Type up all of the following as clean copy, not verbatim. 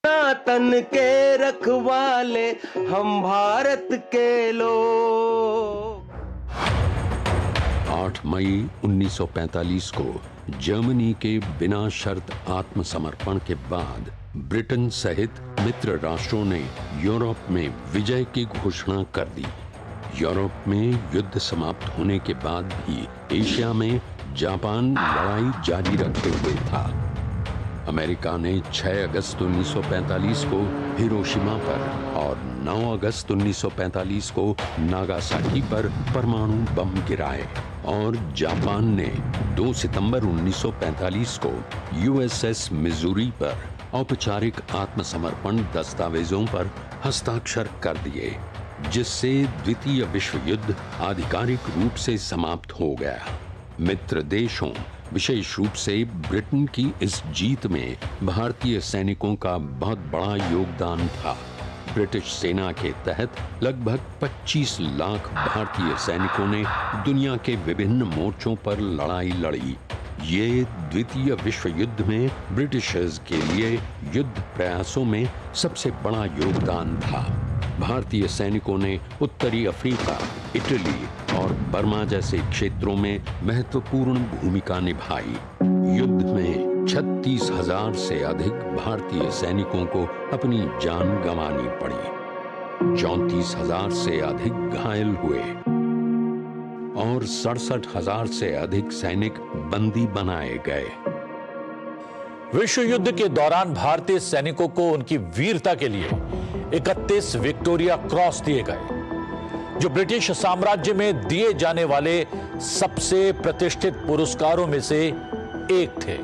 सनातन के रखवाले हम भारत के लोग। 8 मई 1945 को जर्मनी के बिना शर्त आत्मसमर्पण के बाद ब्रिटेन सहित मित्र राष्ट्रों ने यूरोप में विजय की घोषणा कर दी। यूरोप में युद्ध समाप्त होने के बाद भी एशिया में जापान लड़ाई जारी रखे हुए था। अमेरिका ने 6 अगस्त 1945 को हिरोशिमा पर और 9 अगस्त 1945 को नागासाकी पर परमाणु बम गिराए और जापान ने 2 सितंबर 1945 को यूएसएस मिजूरी पर औपचारिक आत्मसमर्पण दस्तावेजों पर हस्ताक्षर कर दिए, जिससे द्वितीय विश्व युद्ध आधिकारिक रूप से समाप्त हो गया। मित्र देशों, विशेष रूप से ब्रिटेन की इस जीत में भारतीय सैनिकों का बहुत बड़ा योगदान था। ब्रिटिश सेना के तहत लगभग 25 लाख भारतीय सैनिकों ने दुनिया के विभिन्न मोर्चों पर लड़ाई लड़ी। ये द्वितीय विश्व युद्ध में ब्रिटिशर्स के लिए युद्ध प्रयासों में सबसे बड़ा योगदान था। भारतीय सैनिकों ने उत्तरी अफ्रीका, इटली और बर्मा जैसे क्षेत्रों में महत्वपूर्ण भूमिका निभाई। युद्ध में 36,000 से अधिक भारतीय सैनिकों को अपनी जान गंवानी पड़ी, 34,000 से अधिक घायल हुए और 67,000 से अधिक सैनिक बंदी बनाए गए। विश्व युद्ध के दौरान भारतीय सैनिकों को उनकी वीरता के लिए 31 विक्टोरिया क्रॉस दिए गए, जो ब्रिटिश साम्राज्य में दिए जाने वाले सबसे प्रतिष्ठित पुरस्कारों में से एक थे।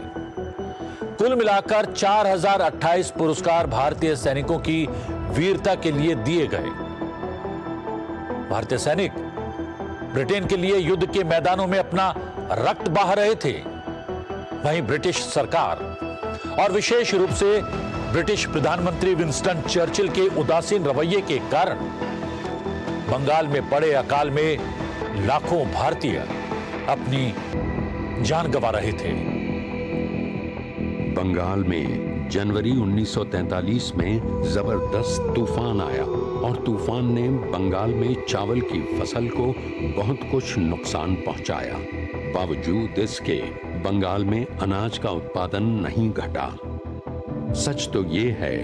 कुल मिलाकर 4028 पुरस्कार भारतीय सैनिकों की वीरता के लिए दिए गए। भारतीय सैनिक ब्रिटेन के लिए युद्ध के मैदानों में अपना रक्त बहा रहे थे। वहीं ब्रिटिश सरकार और विशेष रूप से ब्रिटिश प्रधानमंत्री विंस्टन चर्चिल के उदासीन रवैये के कारण बंगाल में पड़े अकाल में लाखों भारतीय अपनी जान गंवा रहे थे। बंगाल में जनवरी 1943 में जबरदस्त तूफान आया और तूफान ने बंगाल में चावल की फसल को बहुत कुछ नुकसान पहुंचाया। बावजूद इसके बंगाल में अनाज का उत्पादन नहीं घटा। सच तो ये है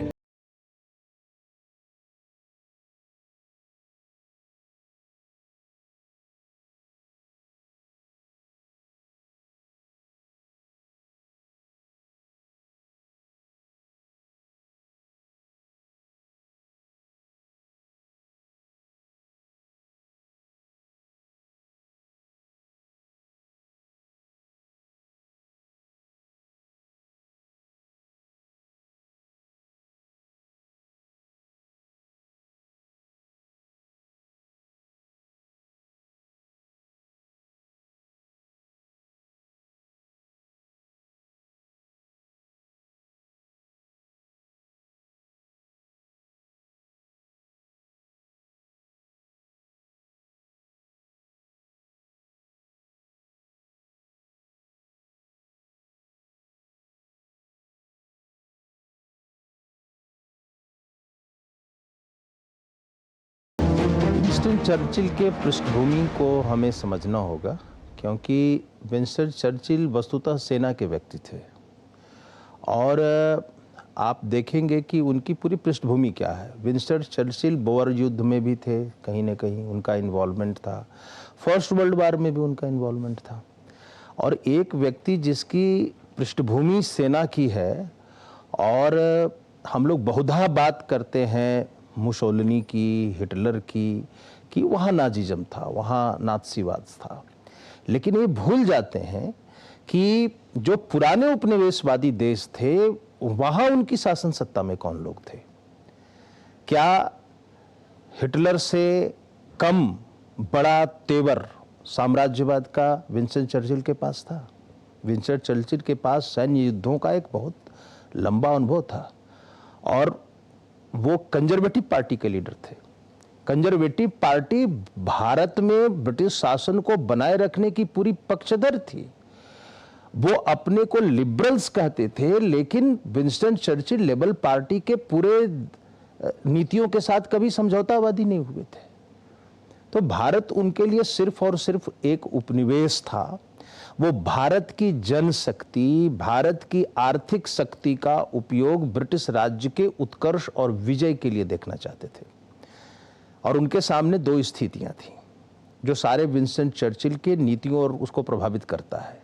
विंस्टन चर्चिल के पृष्ठभूमि को हमें समझना होगा, क्योंकि विंस्टन चर्चिल वस्तुतः सेना के व्यक्ति थे और आप देखेंगे कि उनकी पूरी पृष्ठभूमि क्या है। विंस्टन चर्चिल बोअर युद्ध में भी थे, कहीं ना कहीं उनका इन्वॉल्वमेंट था। फर्स्ट वर्ल्ड वार में भी उनका इन्वॉल्वमेंट था। और एक व्यक्ति जिसकी पृष्ठभूमि सेना की है, और हम लोग बहुधा बात करते हैं मुसोलिनी की, हिटलर की, कि वहाँ नाजीज़म था, वहाँ नात्सीवाद था, लेकिन ये भूल जाते हैं कि जो पुराने उपनिवेशवादी देश थे वहाँ उनकी शासन सत्ता में कौन लोग थे। क्या हिटलर से कम बड़ा तेवर साम्राज्यवाद का विंस्टन चर्चिल के पास था? विंस्टन चर्चिल के पास सैन्य युद्धों का एक बहुत लंबा अनुभव था और वो कंजर्वेटिव पार्टी के लीडर थे। कंजर्वेटिव पार्टी भारत में ब्रिटिश शासन को बनाए रखने की पूरी पक्षधर थी वो अपने को लिबरल्स कहते थे, लेकिन विंस्टन चर्चिल लेबर पार्टी के पूरे नीतियों के साथ कभी समझौतावादी नहीं हुए थे। तो भारत उनके लिए सिर्फ और सिर्फ एक उपनिवेश था। वो भारत की जनशक्ति, भारत की आर्थिक शक्ति का उपयोग ब्रिटिश राज्य के उत्कर्ष और विजय के लिए देखना चाहते थे। और उनके सामने दो स्थितियां थीं जो सारे विंस्टन चर्चिल के नीतियों और उसको प्रभावित करता है।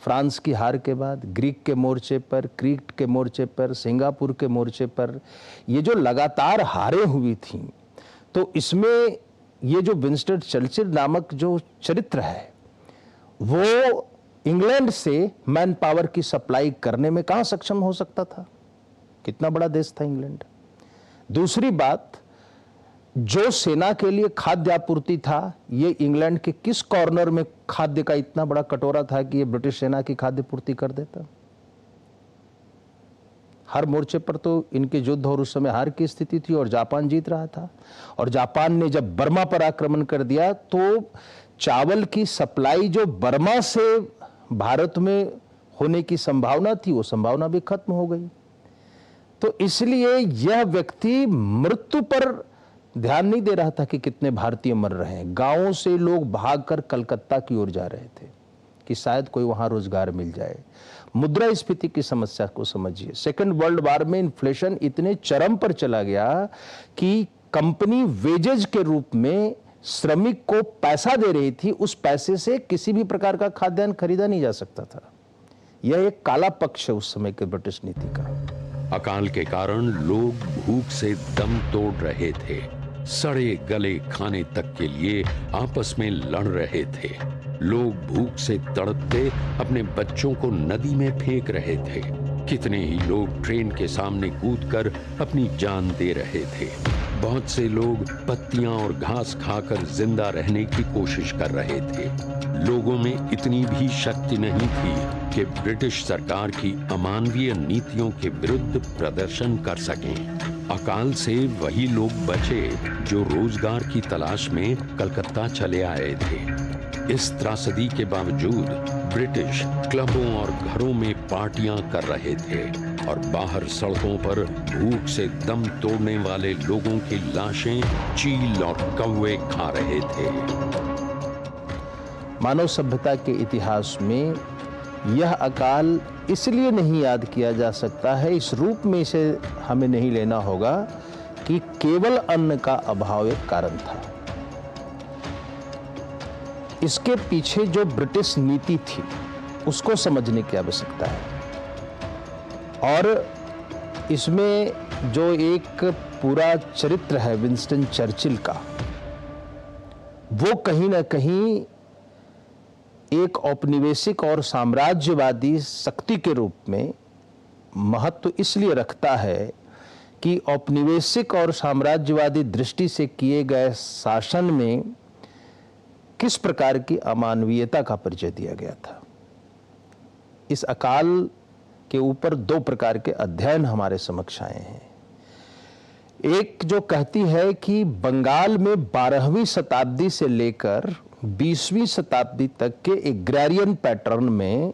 फ्रांस की हार के बाद ग्रीक के मोर्चे पर, क्रीट के मोर्चे पर, सिंगापुर के मोर्चे पर ये जो लगातार हारें हुई थीं, तो इसमें ये जो विंस्टन चर्चिल नामक जो चरित्र है वो इंग्लैंड से मैन पावर की सप्लाई करने में कहां सक्षम हो सकता था? कितना बड़ा देश था इंग्लैंड। दूसरी बात, जो सेना के लिए खाद्य आपूर्ति था, ये इंग्लैंड के किस कॉर्नर में खाद्य का इतना बड़ा कटोरा था कि ये ब्रिटिश सेना की खाद्य पूर्ति कर देता? हर मोर्चे पर तो इनके युद्ध और उस समय हार की स्थिति थी और जापान जीत रहा था। और जापान ने जब बर्मा पर आक्रमण कर दिया तो चावल की सप्लाई जो बर्मा से भारत में होने की संभावना थी, वो संभावना भी खत्म हो गई। तो इसलिए यह व्यक्ति मृत्यु पर ध्यान नहीं दे रहा था कि कितने भारतीय मर रहे हैं। गांवों से लोग भागकर कलकत्ता की ओर जा रहे थे कि शायद कोई वहां रोजगार मिल जाए। मुद्रास्फीति की समस्या को समझिए। सेकेंड वर्ल्ड वॉर में इन्फ्लेशन इतने चरम पर चला गया कि कंपनी वेजेज के रूप में श्रमिक को पैसा दे रही थी, उस पैसे से किसी भी प्रकार का खाद्यान्न खरीदा नहीं जा सकता था। यह एक काला पक्ष है उस समय के ब्रिटिश नीति का। अकाल के कारण लोग भूख से दम तोड़ रहे थे, सड़े गले खाने तक के लिए आपस में लड़ रहे थे। लोग भूख से तड़पते अपने बच्चों को नदी में फेंक रहे थे। कितने ही लोग ट्रेन के सामने कूदकर अपनी जान दे रहे थे। बहुत से लोग पत्तियां और घास खाकर जिंदा रहने की कोशिश कर रहे थे। लोगों में इतनी भी शक्ति नहीं थी कि ब्रिटिश सरकार की अमानवीय नीतियों के विरुद्ध प्रदर्शन कर सकें। अकाल से वही लोग बचे जो रोजगार की तलाश में कलकत्ता चले आए थे। इस त्रासदी के बावजूद ब्रिटिश क्लबों और घरों में पार्टियां कर रहे थे और बाहर सड़कों पर भूख से दम तोड़ने वाले लोगों की लाशें चील और कौवे खा रहे थे। मानव सभ्यता के इतिहास में यह अकाल इसलिए नहीं याद किया जा सकता है, इस रूप में इसे हमें नहीं लेना होगा कि केवल अन्न का अभाव एक कारण था। इसके पीछे जो ब्रिटिश नीति थी उसको समझने की आवश्यकता है। और इसमें जो एक पूरा चरित्र है विंस्टन चर्चिल का, वो कहीं ना कहीं एक औपनिवेशिक और साम्राज्यवादी शक्ति के रूप में महत्व इसलिए रखता है कि औपनिवेशिक और साम्राज्यवादी दृष्टि से किए गए शासन में किस प्रकार की अमानवीयता का परिचय दिया गया था। इस अकाल के ऊपर दो प्रकार के अध्ययन हमारे समक्ष आए हैं। एक जो कहती है कि बंगाल में 12वीं शताब्दी से लेकर 20वीं शताब्दी तक के एग्रारियन पैटर्न में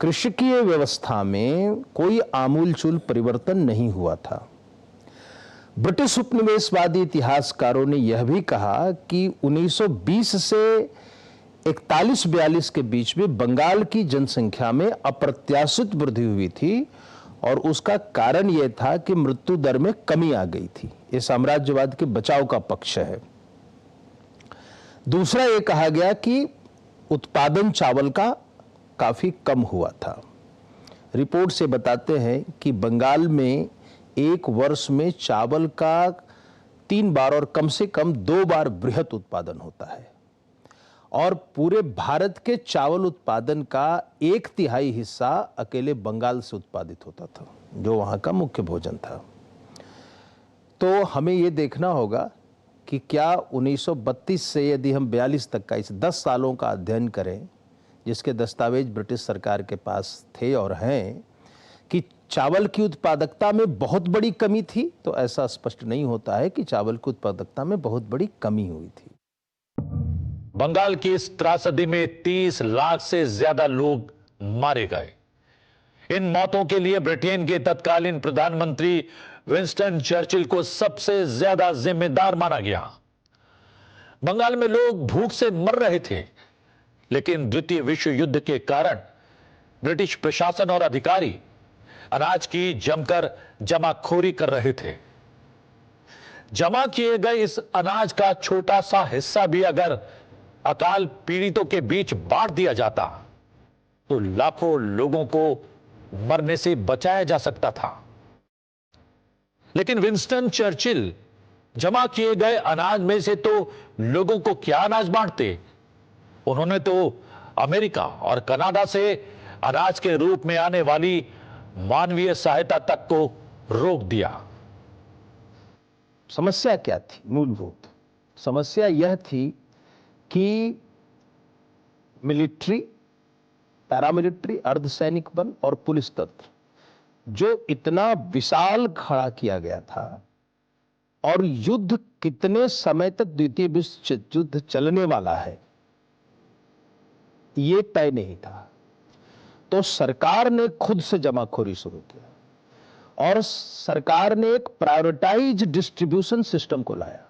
कृषकीय व्यवस्था में कोई आमूलचूल परिवर्तन नहीं हुआ था। ब्रिटिश उपनिवेशवादी इतिहासकारों ने यह भी कहा कि 1920 से 41-42 के बीच में बंगाल की जनसंख्या में अप्रत्याशित वृद्धि हुई थी और उसका कारण यह था कि मृत्यु दर में कमी आ गई थी। यह साम्राज्यवाद के बचाव का पक्ष है। दूसरा यह कहा गया कि उत्पादन चावल का काफी कम हुआ था। रिपोर्ट से बताते हैं कि बंगाल में एक वर्ष में चावल का 3 बार और कम से कम 2 बार बृहत उत्पादन होता है और पूरे भारत के चावल उत्पादन का 1/3 हिस्सा अकेले बंगाल से उत्पादित होता था, जो वहां का मुख्य भोजन था। तो हमें यह देखना होगा कि क्या 1932 से यदि हम 42 तक का इस 10 सालों का अध्ययन करें, जिसके दस्तावेज ब्रिटिश सरकार के पास थे और हैं, कि चावल की उत्पादकता में बहुत बड़ी कमी थी, तो ऐसा स्पष्ट नहीं होता है कि चावल की उत्पादकता में बहुत बड़ी कमी हुई थी। बंगाल की इस त्रासदी में 30 लाख से ज्यादा लोग मारे गए। इन मौतों के लिए ब्रिटेन के तत्कालीन प्रधानमंत्री विंस्टन चर्चिल को सबसे ज्यादा जिम्मेदार माना गया। बंगाल में लोग भूख से मर रहे थे, लेकिन द्वितीय विश्व युद्ध के कारण ब्रिटिश प्रशासन और अधिकारी अनाज की जमकर जमाखोरी कर रहे थे। जमा किए गए इस अनाज का छोटा सा हिस्सा भी अगर अकाल पीड़ितों के बीच बांट दिया जाता तो लाखों लोगों को मरने से बचाया जा सकता था। लेकिन विंस्टन चर्चिल जमा किए गए अनाज में से तो लोगों को क्या अनाज बांटते, उन्होंने तो अमेरिका और कनाडा से अनाज के रूप में आने वाली मानवीय सहायता तक को रोक दिया। समस्या क्या थी? मूलभूत समस्या यह थी कि मिलिट्री, पैरामिलिट्री, अर्धसैनिक बल और पुलिस तंत्र जो इतना विशाल खड़ा किया गया था और युद्ध कितने समय तक द्वितीय विश्व युद्ध चलने वाला है ये तय नहीं था। तो सरकार ने खुद से जमाखोरी शुरू किया और सरकार ने एक प्रायोरिटाइज डिस्ट्रीब्यूशन सिस्टम को लाया।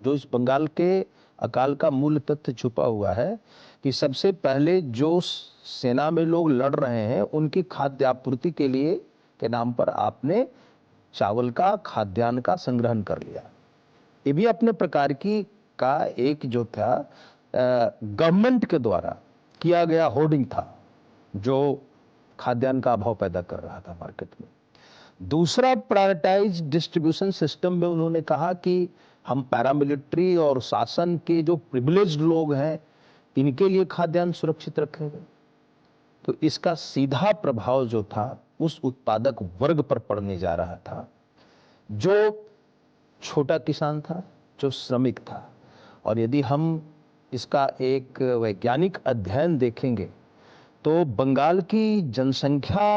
जो इस बंगाल के अकाल का मूल तथ्य छुपा हुआ है कि सबसे पहले जो सेना में लोग लड़ रहे हैं उनकी खाद्य आपूर्ति के लिए के नाम पर आपने चावल का, खाद्यान्न का संग्रहण कर लिया। ये भी अपने प्रकार की का एक जो था गवर्नमेंट के द्वारा किया गया होर्डिंग था जो खाद्यान्न का अभाव पैदा कर रहा था मार्केट में। दूसरा प्रायोरिटाइज डिस्ट्रीब्यूशन सिस्टम में उन्होंने कहा कि हम पैरामिलिट्री और शासन के जो प्रिविलेज्ड लोग हैं इनके लिए खाद्यान्न सुरक्षित रखेंगे। तो इसका सीधा प्रभाव जो था उस उत्पादक वर्ग पर पड़ने जा रहा था, जो छोटा किसान था, जो श्रमिक था। और यदि हम इसका एक वैज्ञानिक अध्ययन देखेंगे तो बंगाल की जनसंख्या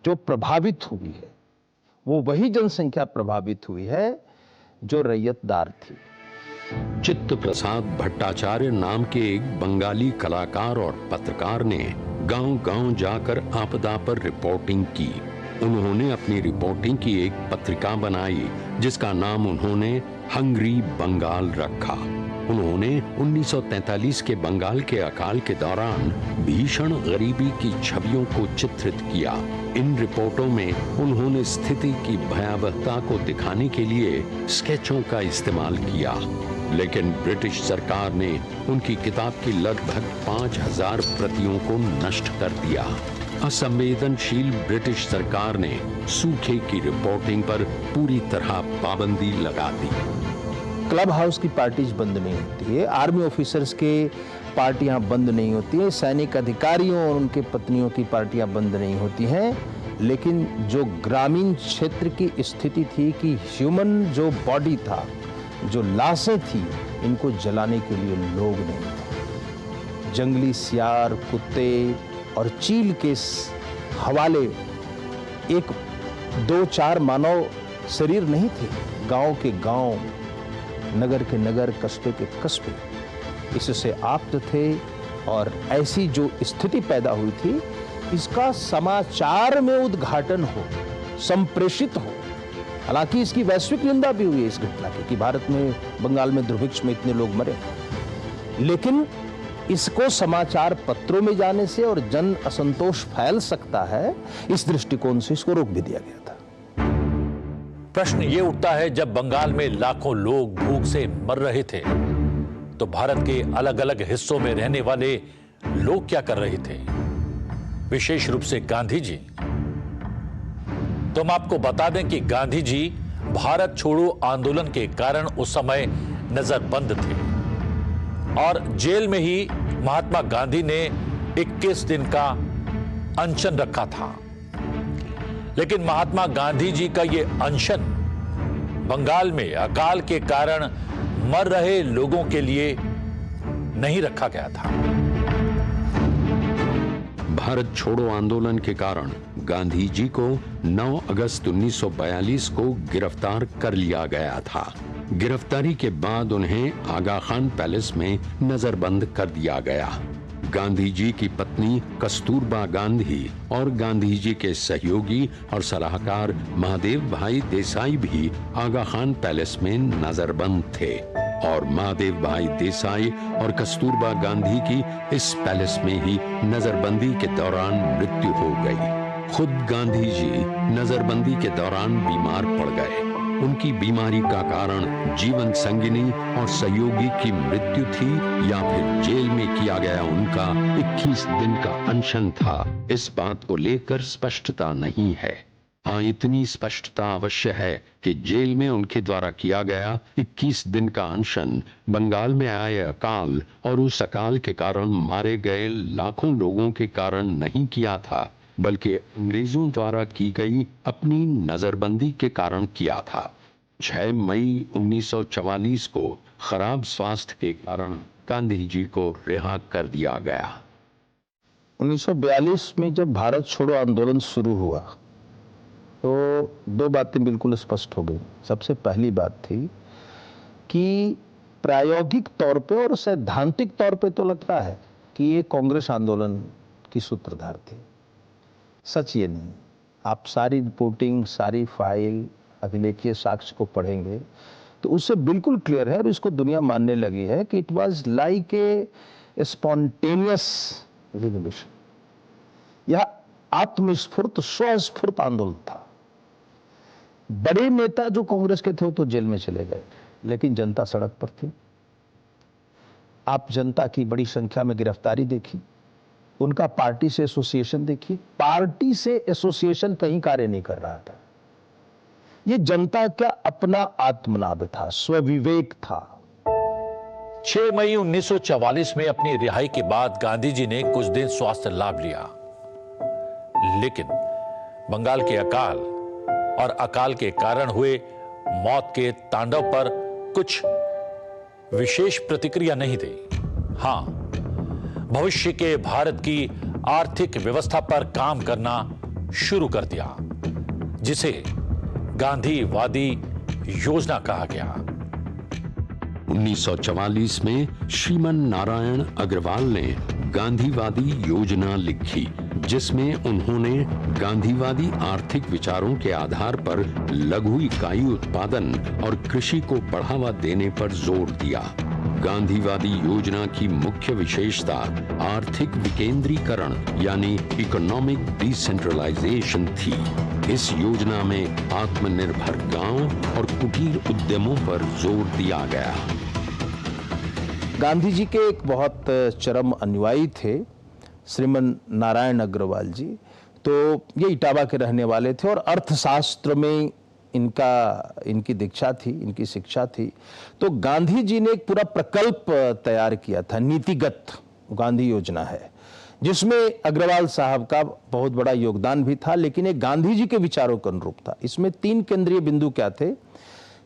जो प्रभावित हुई है वो वही जनसंख्या प्रभावित हुई है जो रैयतदार थी। चित्त प्रसाद भट्टाचार्य नाम के एक बंगाली कलाकार और पत्रकार ने गांव-गांव जाकर आपदा पर रिपोर्टिंग की। उन्होंने अपनी रिपोर्टिंग की एक पत्रिका बनाई जिसका नाम उन्होंने हंग्री बंगाल रखा। उन्होंने 1943 के बंगाल के अकाल के दौरान भीषण गरीबी की छवियों को चित्रित किया। इन रिपोर्टों में उन्होंने स्थिति की भयावहता को दिखाने के लिए स्केचों का इस्तेमाल किया, लेकिन ब्रिटिश सरकार ने उनकी किताब की लगभग 5000 प्रतियों को नष्ट कर दिया। असंवेदनशील ब्रिटिश सरकार ने सूखे की रिपोर्टिंग पर पूरी तरह पाबंदी लगा दी। क्लब हाउस की पार्टीज बंद नहीं होती है, आर्मी ऑफिसर्स के पार्टियां बंद नहीं होती है, सैनिक अधिकारियों और उनके पत्नियों की पार्टियां बंद नहीं होती हैं, लेकिन जो ग्रामीण क्षेत्र की स्थिति थी कि ह्यूमन जो बॉडी था, जो लाशें थी, इनको जलाने के लिए लोग नहीं थे। जंगली सियार, कुत्ते और चील के हवाले एक 2-4 मानव शरीर नहीं थे। गांव के गांव, नगर के नगर, कस्बे के कस्बे इससे आप्त थे। और ऐसी जो स्थिति पैदा हुई थी इसका समाचार में उद्घाटन हो, संप्रेषित हो। हालांकि इसकी वैश्विक निंदा भी हुई है इस घटना की कि भारत में, बंगाल में दुर्भिक्ष में इतने लोग मरे, लेकिन इसको समाचार पत्रों में जाने से और जन असंतोष फैल सकता है, इस दृष्टिकोण से इसको रोक भी दिया गया था। प्रश्न ये उठता है, जब बंगाल में लाखों लोग भूख से मर रहे थे तो भारत के अलग अलग हिस्सों में रहने वाले लोग क्या कर रहे थे, विशेष रूप से गांधी जी। तो हम आपको बता दें कि गांधी जी भारत छोड़ो आंदोलन के कारण उस समय नजरबंद थे और जेल में ही महात्मा गांधी ने 21 दिन का अनशन रखा था। लेकिन महात्मा गांधी जी का यह अनशन बंगाल में अकाल के कारण मर रहे लोगों के लिए नहीं रखा गया था। भारत छोड़ो आंदोलन के कारण गांधी जी को 9 अगस्त 1942 को गिरफ्तार कर लिया गया था। गिरफ्तारी के बाद उन्हें आगा खान पैलेस में नजरबंद कर दिया गया। गांधी जी की पत्नी कस्तूरबा गांधी और गांधी जी के सहयोगी और सलाहकार महादेव भाई देसाई भी आगा खान पैलेस में नजरबंद थे और महादेव भाई देसाई और कस्तूरबा गांधी की इस पैलेस में ही नजरबंदी के दौरान मृत्यु हो गई। खुद गांधी जी नजरबंदी के दौरान बीमार पड़ गए। उनकी बीमारी का कारण जीवन संगिनी और सहयोगी की मृत्यु थी या फिर जेल में किया गया उनका 21 दिन का अनशन था, इस बात को लेकर स्पष्टता नहीं है। हाँ, इतनी स्पष्टता अवश्य है कि जेल में उनके द्वारा किया गया 21 दिन का अनशन बंगाल में आए अकाल और उस अकाल के कारण मारे गए लाखों लोगों के कारण नहीं किया था, बल्कि अंग्रेजों द्वारा की गई अपनी नजरबंदी के कारण किया था। 6 मई 1944 को खराब स्वास्थ्य के कारण गांधी जी को रिहा कर दिया गया। 1942 में जब भारत छोड़ो आंदोलन शुरू हुआ तो दो बातें बिल्कुल स्पष्ट हो गई। सबसे पहली बात थी कि प्रायोगिक तौर पे और सैद्धांतिक तौर पे तो लगता है कि ये कांग्रेस आंदोलन की सूत्रधार थे। सच ये नहीं। आप सारी रिपोर्टिंग, सारी फाइल, अभिलेखीय साक्ष्य को पढ़ेंगे तो उससे बिल्कुल क्लियर है और इसको दुनिया मानने लगी है कि it was like a spontaneous revolution. यह आत्मस्फूर्त, स्वस्फूर्त आंदोलन था। बड़े नेता जो कांग्रेस के थे वो तो जेल में चले गए, लेकिन जनता सड़क पर थी। आप जनता की बड़ी संख्या में गिरफ्तारी देखी, उनका पार्टी से एसोसिएशन देखिए। पार्टी से एसोसिएशन कहीं कार्य नहीं कर रहा था। ये जनता का अपना आत्मनाद था, स्वविवेक था। 6 मई 1944 में अपनी रिहाई के बाद गांधी जी ने कुछ दिन स्वास्थ्य लाभ लिया, लेकिन बंगाल के अकाल और अकाल के कारण हुए मौत के तांडव पर कुछ विशेष प्रतिक्रिया नहीं दी। हां, भविष्य के भारत की आर्थिक व्यवस्था पर काम करना शुरू कर दिया, जिसे गांधीवादी योजना कहा गया। 1944 में श्रीमन नारायण अग्रवाल ने गांधीवादी योजना लिखी, जिसमें उन्होंने गांधीवादी आर्थिक विचारों के आधार पर लघु इकाई उत्पादन और कृषि को बढ़ावा देने पर जोर दिया। गांधीवादी योजना की मुख्य विशेषता आर्थिक विकेंद्रीकरण यानी इकोनॉमिक डिसेंट्रलाइजेशन थी। इस योजना में आत्मनिर्भर गांव और कुटीर उद्यमों पर जोर दिया गया। गांधी जी के एक बहुत चरम अनुयायी थे श्रीमन नारायण अग्रवाल जी। तो ये इटावा के रहने वाले थे और अर्थशास्त्र में इनकी दीक्षा थी, इनकी शिक्षा थी। तो गांधी जी ने एक पूरा प्रकल्प तैयार किया था, नीतिगत गांधी योजना है, जिसमें अग्रवाल साहब का बहुत बड़ा योगदान भी था, लेकिन एक गांधी जी के विचारों के अनुरूप था। इसमें 3 केंद्रीय बिंदु क्या थे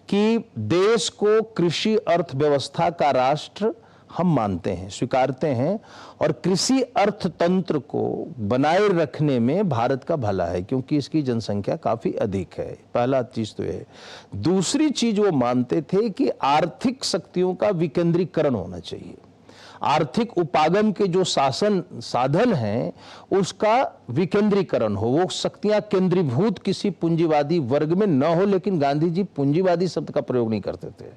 कि देश को कृषि अर्थव्यवस्था का राष्ट्र हम मानते हैं, स्वीकारते हैं, और कृषि अर्थतंत्र को बनाए रखने में भारत का भला है, क्योंकि इसकी जनसंख्या काफी अधिक है। पहला चीज तो है। दूसरी चीज वो मानते थे कि आर्थिक शक्तियों का विकेंद्रीकरण होना चाहिए। आर्थिक उपागम के जो शासन साधन हैं उसका विकेंद्रीकरण हो, वो शक्तियां केंद्रीभूत किसी पूंजीवादी वर्ग में न हो। लेकिन गांधी जी पूंजीवादी शब्द का प्रयोग नहीं करते थे,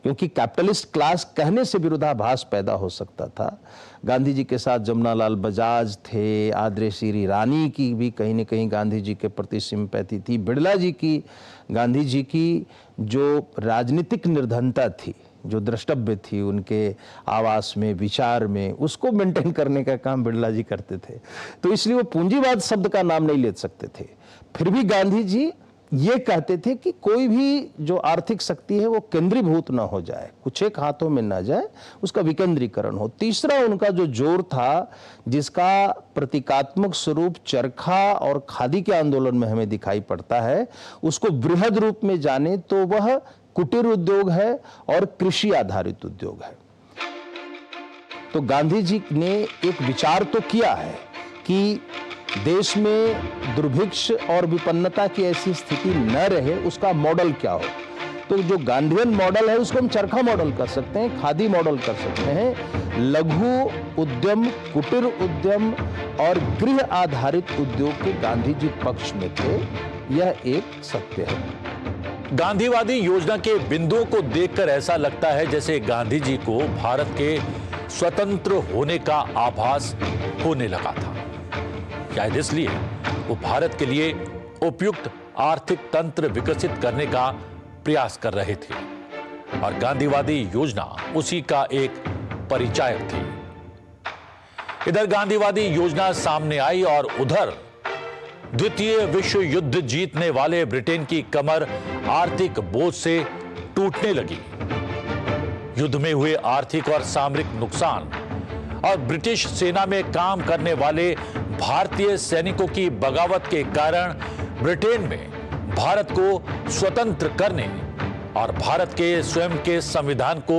क्योंकि कैपिटलिस्ट क्लास कहने से विरोधाभास पैदा हो सकता था। गांधी जी के साथ जमनालाल बजाज थे, आद्रे श्री रानी की भी कहीं न कहीं गांधी जी के प्रति सिंपैथी थी। बिड़ला जी की गांधी जी की जो राजनीतिक निर्धनता थी, जो द्रष्टव्य थी उनके आवास में, विचार में, उसको मेंटेन करने का काम बिड़ला जी करते थे। तो इसलिए वो पूंजीवाद शब्द का नाम नहीं ले सकते थे। फिर भी गांधी जी ये कहते थे कि कोई भी जो आर्थिक शक्ति है वो केंद्रीभूत ना हो जाए, कुछ एक हाथों में ना जाए, उसका विकेंद्रीकरण हो। तीसरा उनका जो जोर था, जिसका प्रतीकात्मक स्वरूप चरखा और खादी के आंदोलन में हमें दिखाई पड़ता है, उसको बृहद रूप में जाने तो वह कुटीर उद्योग है और कृषि आधारित उद्योग है। तो गांधी जी ने एक विचार तो किया है कि देश में दुर्भिक्ष और विपन्नता की ऐसी स्थिति न रहे, उसका मॉडल क्या हो। तो जो गांधीयन मॉडल है उसको हम चरखा मॉडल कर सकते हैं, खादी मॉडल कर सकते हैं। लघु उद्यम, कुटीर उद्यम और गृह आधारित उद्योग के गांधी जी पक्ष में थे, यह एक सत्य है। गांधीवादी योजना के बिंदुओं को देखकर ऐसा लगता है जैसे गांधी जी को भारत के स्वतंत्र होने का आभास होने लगा था। शायद इसलिए वो भारत के लिए उपयुक्त आर्थिक तंत्र विकसित करने का प्रयास कर रहे थे और गांधीवादी योजना उसी का एक परिचायक थी। इधर गांधीवादी योजना सामने आई और उधर द्वितीय विश्व युद्ध जीतने वाले ब्रिटेन की कमर आर्थिक बोझ से टूटने लगी। युद्ध में हुए आर्थिक और सामरिक नुकसान और ब्रिटिश सेना में काम करने वाले भारतीय सैनिकों की बगावत के कारण ब्रिटेन में भारत को स्वतंत्र करने और भारत के स्वयं के संविधान को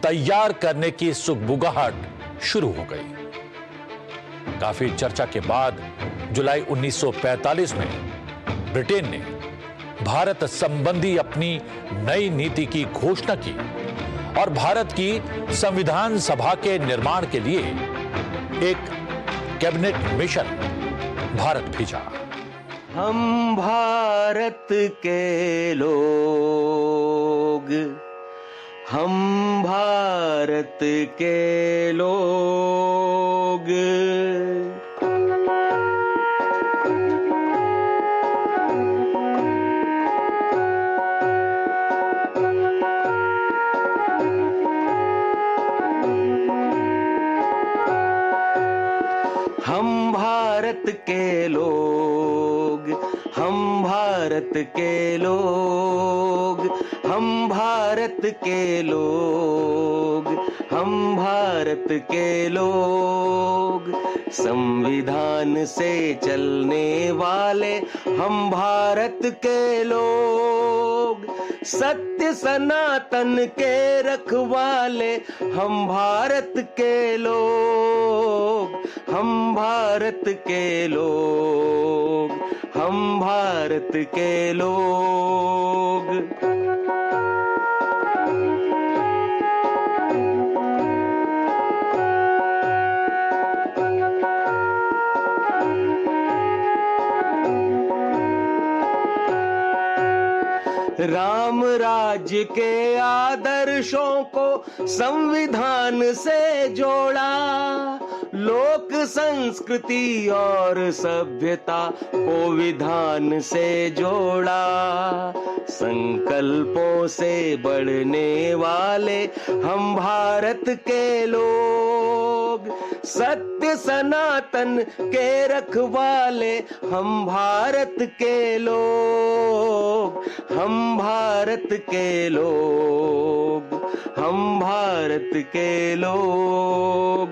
तैयार करने की सुगबुगाहट शुरू हो गई। काफी चर्चा के बाद जुलाई 1945 में ब्रिटेन ने भारत संबंधी अपनी नई नीति की घोषणा की और भारत की संविधान सभा के निर्माण के लिए एक कैबिनेट मिशन भारत भेजा। हम भारत के लोग, हम भारत के लोग, हम भारत के लोग, हम भारत के लोग, हम भारत के लोग, हम भारत के लोग, संविधान से चलने वाले हम भारत के लोग, सत्य सनातन के रखवाले हम भारत के लोग, हम भारत के लोग, हम भारत के लोग। राम राज्य के आदर्शों को संविधान से जोड़ा, लोक संस्कृति और सभ्यता को विधान से जोड़ा, संकल्पों से बढ़ने वाले हम भारत के लोग, सत्य सनातन के रखवाले हम भारत के लोग, हम भारत के लोग, हम भारत के लोग।